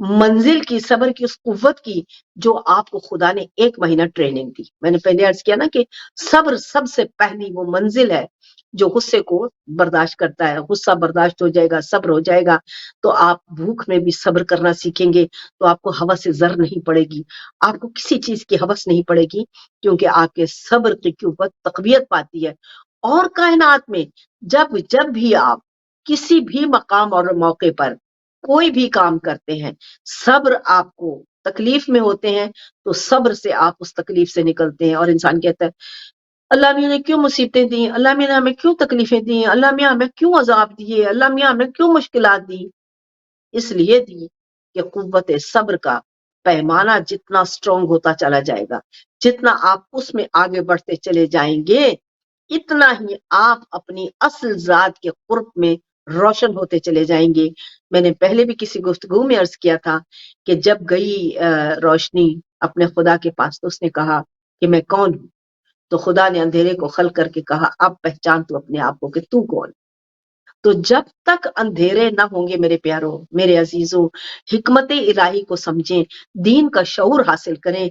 منزل کی، صبر کی، اس قوت کی جو آپ کو خدا نے 1 مہینہ ٹریننگ دی. میں نے پہلے عرض کیا نا کہ صبر سب سے پہلی وہ منزل ہے جو غصے کو برداشت کرتا ہے. غصہ برداشت ہو جائے گا، صبر ہو جائے گا تو آپ بھوک میں بھی صبر کرنا سیکھیں گے، تو آپ کو ہوس زر نہیں پڑے گی، آپ کو کسی چیز کی ہوس نہیں پڑے گی، کیونکہ آپ کے صبر کی قوت تقویت پاتی ہے. اور کائنات میں جب بھی آپ کسی بھی مقام اور موقع پر کوئی بھی کام کرتے ہیں، صبر آپ کو تکلیف میں ہوتے ہیں تو صبر سے آپ اس تکلیف سے نکلتے ہیں. اور انسان کہتا ہے اللہ میاں نے کیوں مصیبتیں دی، اللہ میاں نے ہمیں کیوں تکلیفیں دی، اللہ میاں ہمیں کیوں عذاب دیے، اللہ میاں ہمیں کیوں مشکلات دی. اس لیے دی کہ قوت صبر کا پیمانہ جتنا سٹرونگ ہوتا چلا جائے گا، جتنا آپ اس میں آگے بڑھتے چلے جائیں گے، اتنا ہی آپ اپنی اصل ذات کے قرب میں روشن ہوتے چلے جائیں گے. میں نے پہلے بھی کسی گفتگو میں عرض کیا تھا کہ جب گئی روشنی اپنے خدا کے پاس تو اس نے کہا کہ میں کون ہوں، تو خدا نے اندھیرے کو خلق کر کے کہا اب پہچان تو اپنے آپ کو کہ تو کون. تو جب تک اندھیرے نہ ہوں گے میرے پیاروں، میرے عزیزوں، حکمت الہی کو سمجھیں، دین کا شعور حاصل کریں.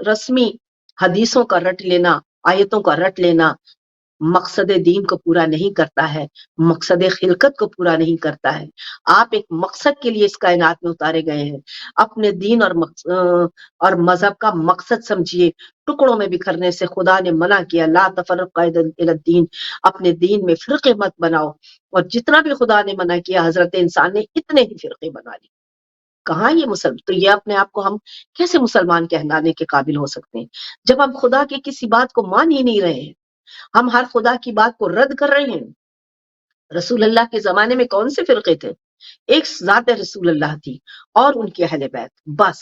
رسمی حدیثوں کا رٹ لینا، آیتوں کا رٹ لینا مقصد دین کو پورا نہیں کرتا ہے، مقصد خلقت کو پورا نہیں کرتا ہے. آپ ایک مقصد کے لیے اس کائنات میں اتارے گئے ہیں. اپنے دین اور مذہب کا مقصد سمجھیے. ٹکڑوں میں بکھرنے سے خدا نے منع کیا، لا تفرق الی الدین، اپنے دین میں فرقے مت بناؤ. اور جتنا بھی خدا نے منع کیا حضرت انسان نے اتنے ہی فرقے بنا لی. کہاں یہ مسلم، تو یہ اپنے آپ کو ہم کیسے مسلمان کہلانے کے قابل ہو سکتے ہیں جب ہم خدا کی کسی بات کو مان ہی نہیں رہے ہیں، ہم ہر خدا کی بات کو رد کر رہے ہیں. رسول اللہ کے زمانے میں کون سے فرقے تھے؟ ایک ذات رسول اللہ تھی اور ان کے اہل بیت، بس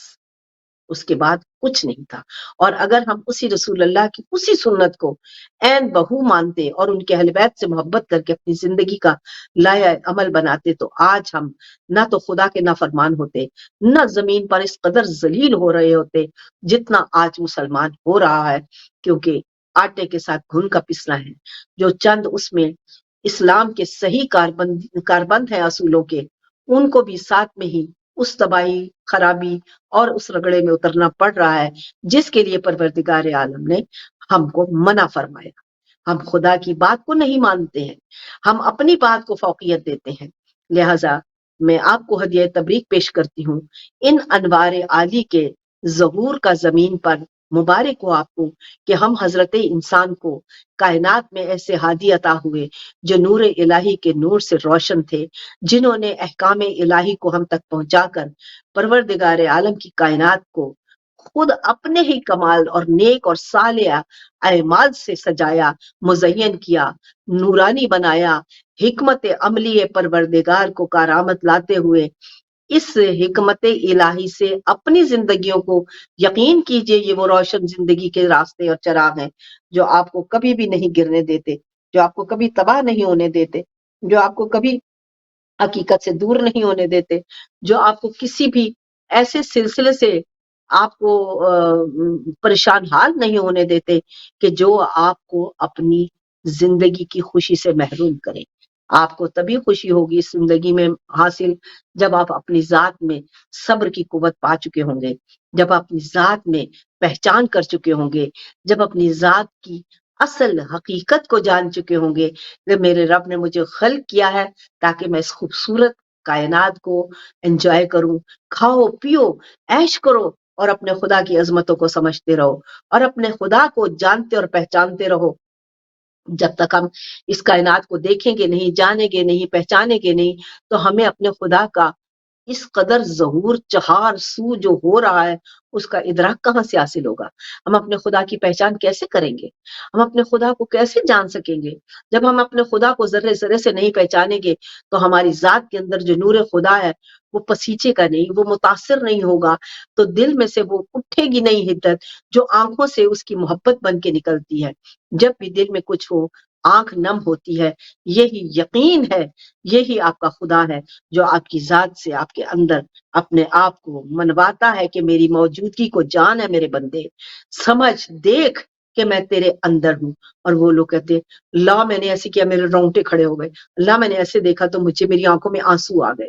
اس کے بعد کچھ نہیں تھا. اور اگر ہم اسی رسول اللہ کی اسی سنت کو عین بہو مانتے اور ان کے اہل بیت سے محبت کر کے اپنی زندگی کا لائحہ عمل بناتے تو آج ہم نہ تو خدا کے نافرمان ہوتے، نہ زمین پر اس قدر ذلیل ہو رہے ہوتے جتنا آج مسلمان ہو رہا ہے. کیونکہ آٹے کے ساتھ گھن کا پسنا ہے. جو چند اس میں اسلام کے صحیح کاربند ہیں اصولوں کے، ان کو بھی ساتھ میں ہی اس تباہی، خرابی اور اس رگڑے میں اترنا پڑ رہا ہے جس کے لیے پروردگار عالم نے ہم کو منع فرمایا. ہم خدا کی بات کو نہیں مانتے ہیں، ہم اپنی بات کو فوقیت دیتے ہیں. لہذا میں آپ کو ہدیہ تبریک پیش کرتی ہوں ان انوار عالی کے ظہور کا زمین پر. مبارک ہو آپ کو کہ ہم حضرت انسان کو کائنات میں ایسے ہادی عطا ہوئے جو نور الہی کے نور سے روشن تھے، جنہوں نے احکام الہی کو ہم تک پہنچا کر پروردگار عالم کی کائنات کو خود اپنے ہی کمال اور نیک اور صالح اعمال سے سجایا، مزین کیا، نورانی بنایا. حکمت عملی پروردگار کو کارآمد لاتے ہوئے اس حکمت الہی سے اپنی زندگیوں کو یقین کیجئے یہ وہ روشن زندگی کے راستے اور چراغ ہیں جو آپ کو کبھی بھی نہیں گرنے دیتے، جو آپ کو کبھی تباہ نہیں ہونے دیتے، جو آپ کو کبھی حقیقت سے دور نہیں ہونے دیتے، جو آپ کو کسی بھی ایسے سلسلے سے آپ کو پریشان حال نہیں ہونے دیتے کہ جو آپ کو اپنی زندگی کی خوشی سے محروم کرے. آپ کو تبھی خوشی ہوگی اس زندگی میں حاصل جب آپ اپنی ذات میں صبر کی قوت پا چکے ہوں گے، جب آپ اپنی ذات میں پہچان کر چکے ہوں گے، جب اپنی ذات کی اصل حقیقت کو جان چکے ہوں گے کہ میرے رب نے مجھے خلق کیا ہے تاکہ میں اس خوبصورت کائنات کو انجوائے کروں. کھاؤ پیو عیش کرو اور اپنے خدا کی عظمتوں کو سمجھتے رہو اور اپنے خدا کو جانتے اور پہچانتے رہو. جب تک ہم اس کائنات کو دیکھیں گے نہیں، جانیں گے نہیں، پہچانیں گے نہیں تو ہمیں اپنے خدا کا اس قدر ظہور چہار سو جو ہو رہا ہے اس کا ادراک کہاں سے حاصل ہوگا؟ ہم اپنے خدا کی پہچان کیسے کریں گے؟ ہم اپنے خدا کو کیسے جان سکیں گے؟ جب ہم اپنے خدا کو ذرے ذرے سے نہیں پہچانیں گے تو ہماری ذات کے اندر جو نور خدا ہے وہ پسیچے کا نہیں، وہ متاثر نہیں ہوگا، تو دل میں سے وہ اٹھے گی نہیں حدت جو آنکھوں سے اس کی محبت بن کے نکلتی ہے. جب بھی دل میں کچھ ہو آنکھ نم ہوتی ہے، یہی یقین ہے، یہی آپ کا خدا ہے جو آپ کی ذات سے آپ کے اندر اپنے آپ کو منواتا ہے کہ میری موجودگی کو جان ہے میرے بندے، سمجھ دیکھ کہ میں تیرے اندر ہوں. اور وہ لوگ کہتے ہیں اللہ میں نے ایسے کیا میرے رونگٹے کھڑے ہو گئے، اللہ میں نے ایسے دیکھا تو مجھے میری آنکھوں میں آنسو آ گئے.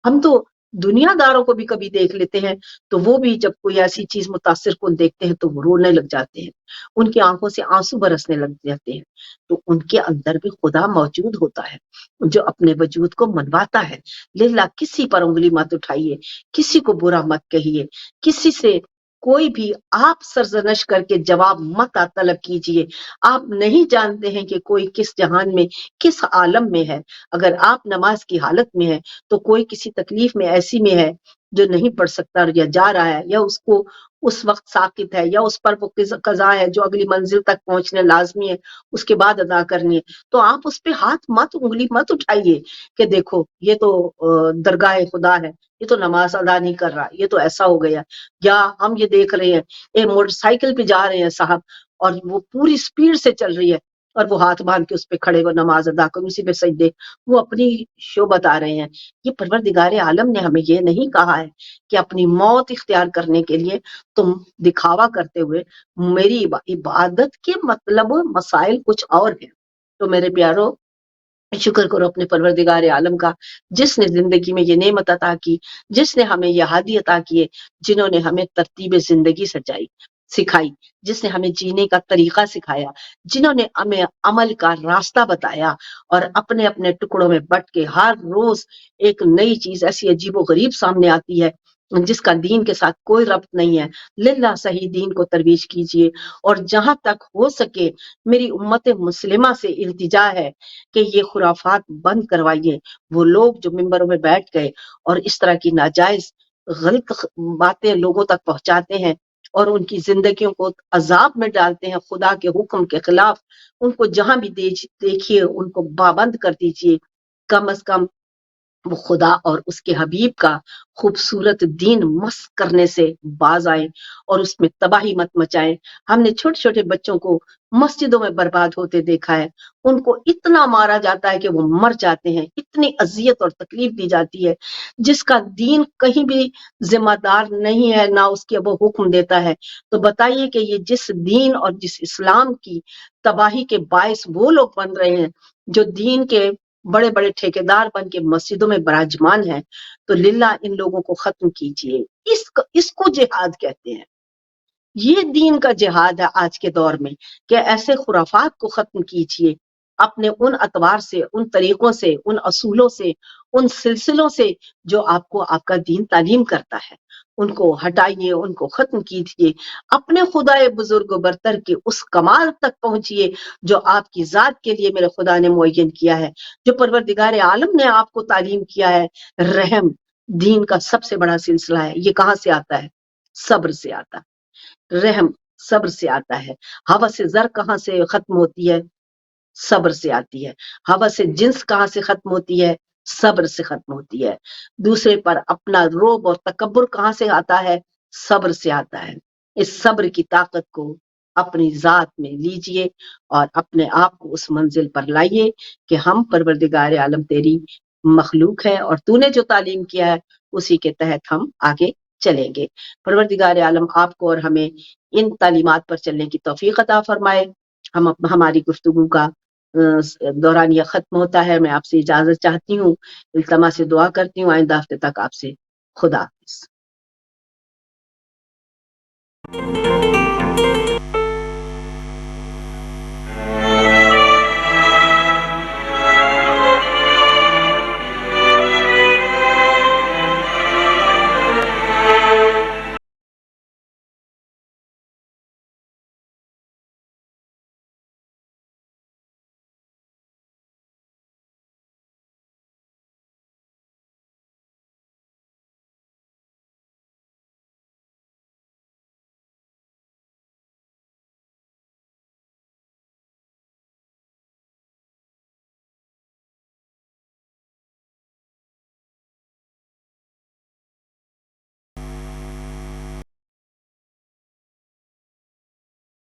ہم تو دنیا داروں کو بھی کبھی دیکھ لیتے ہیں تو وہ بھی جب کوئی ایسی چیز متاثر کن دیکھتے ہیں تو وہ رونے لگ جاتے ہیں، ان کی آنکھوں سے آنسو برسنے لگ جاتے ہیں، تو ان کے اندر بھی خدا موجود ہوتا ہے جو اپنے وجود کو منواتا ہے۔ للہ کسی پر انگلی مت اٹھائیے، کسی کو برا مت کہیے، کسی سے کوئی بھی آپ سرزنش کر کے جواب مت طلب کیجئے۔ آپ نہیں جانتے ہیں کہ کوئی کس جہان میں کس عالم میں ہے، اگر آپ نماز کی حالت میں ہے تو کوئی کسی تکلیف میں ایسی میں ہے جو نہیں پڑھ سکتا یا جا رہا ہے، یا اس کو اس وقت ساقط ہے، یا اس پر وہ قضا ہے جو اگلی منزل تک پہنچنے لازمی ہے، اس کے بعد ادا کرنی ہے، تو آپ اس پہ ہاتھ مت انگلی مت اٹھائیے کہ دیکھو یہ تو درگاہ خدا ہے، یہ تو نماز ادا نہیں کر رہا، یہ تو ایسا ہو گیا، یا ہم یہ دیکھ رہے ہیں ایک موٹر سائیکل پہ جا رہے ہیں صاحب اور وہ پوری سپیڈ سے چل رہی ہے اور وہ ہاتھ باندھ کے اس پہ کھڑے وہ نماز ادا کر اسی پہ سجدے، وہ اپنی شو بتا رہے ہیں۔ یہ پروردگار عالم نے ہمیں یہ نہیں کہا ہے کہ اپنی موت اختیار کرنے کے لیے تم دکھاوا کرتے ہوئے میری عبادت کے مطلب مسائل کچھ اور ہیں۔ تو میرے پیارو، شکر کرو اپنے پروردگار عالم کا جس نے زندگی میں یہ نعمت عطا کی، جس نے ہمیں یہ ہادی عطا کیے، جنہوں نے ہمیں ترتیب زندگی سکھائی، جس نے ہمیں جینے کا طریقہ سکھایا، جنہوں نے ہمیں عمل کا راستہ بتایا، اور اپنے اپنے ٹکڑوں میں بٹ کے ہر روز ایک نئی چیز ایسی عجیب و غریب سامنے آتی ہے جس کا دین کے ساتھ کوئی ربط نہیں ہے۔ للہ صحیح دین کو ترویج کیجئے، اور جہاں تک ہو سکے میری امت مسلمہ سے التجا ہے کہ یہ خرافات بند کروائیے۔ وہ لوگ جو ممبروں میں بیٹھ گئے اور اس طرح کی ناجائز غلط باتیں لوگوں تک پہنچاتے ہیں اور ان کی زندگیوں کو عذاب میں ڈالتے ہیں خدا کے حکم کے خلاف، ان کو جہاں بھی دیکھیے ان کو پابند کر دیجئے۔ کم از کم وہ خدا اور اس کے حبیب کا خوبصورت دین مسخ کرنے سے باز آئیں اور اس میں تباہی مت مچائیں۔ ہم نے چھوٹے چھوٹے بچوں کو مسجدوں میں برباد ہوتے دیکھا ہے، ان کو اتنا مارا جاتا ہے کہ وہ مر جاتے ہیں، اتنی اذیت اور تکلیف دی جاتی ہے، جس کا دین کہیں بھی ذمہ دار نہیں ہے، نہ اس کے وہ حکم دیتا ہے۔ تو بتائیے کہ یہ جس دین اور جس اسلام کی تباہی کے باعث وہ لوگ بن رہے ہیں جو دین کے بڑے بڑے ٹھیکیدار بن کے مسجدوں میں براجمان ہیں، تو للہ ان لوگوں کو ختم کیجئے۔ اس کو جہاد کہتے ہیں، یہ دین کا جہاد ہے آج کے دور میں، کہ ایسے خرافات کو ختم کیجئے، اپنے ان اطوار سے، ان طریقوں سے، ان اصولوں سے، ان سلسلوں سے جو آپ کو آپ کا دین تعلیم کرتا ہے، ان کو ہٹائیے، ان کو ختم کیجئے، اپنے خدائے بزرگ و برتر کے اس کمال تک پہنچیے جو آپ کی ذات کے لیے میرے خدا نے معین کیا ہے، جو پروردگار عالم نے آپ کو تعلیم کیا ہے۔ رحم دین کا سب سے بڑا سلسلہ ہے۔ یہ کہاں سے آتا ہے؟ صبر سے آتا ہے۔ رحم صبر سے آتا ہے۔ ہوس زر کہاں سے ختم ہوتی ہے؟ صبر سے آتی ہے۔ ہوس جنس کہاں سے ختم ہوتی ہے؟ صبر سے ختم ہوتی ہے۔ دوسرے پر اپنا روب اور تکبر کہاں سے آتا ہے؟ صبر سے آتا ہے۔ اس صبر کی طاقت کو اپنی ذات میں لیجئے اور اپنے آپ کو اس منزل پر لائیے کہ ہم پروردگار عالم تیری مخلوق ہے اور تو نے جو تعلیم کیا ہے اسی کے تحت ہم آگے چلیں گے۔ پروردگار عالم آپ کو اور ہمیں ان تعلیمات پر چلنے کی توفیق عطا فرمائے۔ ہماری گفتگو کا دورانیہ ختم ہوتا ہے۔ میں آپ سے اجازت چاہتی ہوں، التماس سے دعا کرتی ہوں، آئندہ ہفتے تک آپ سے خدا حافظ۔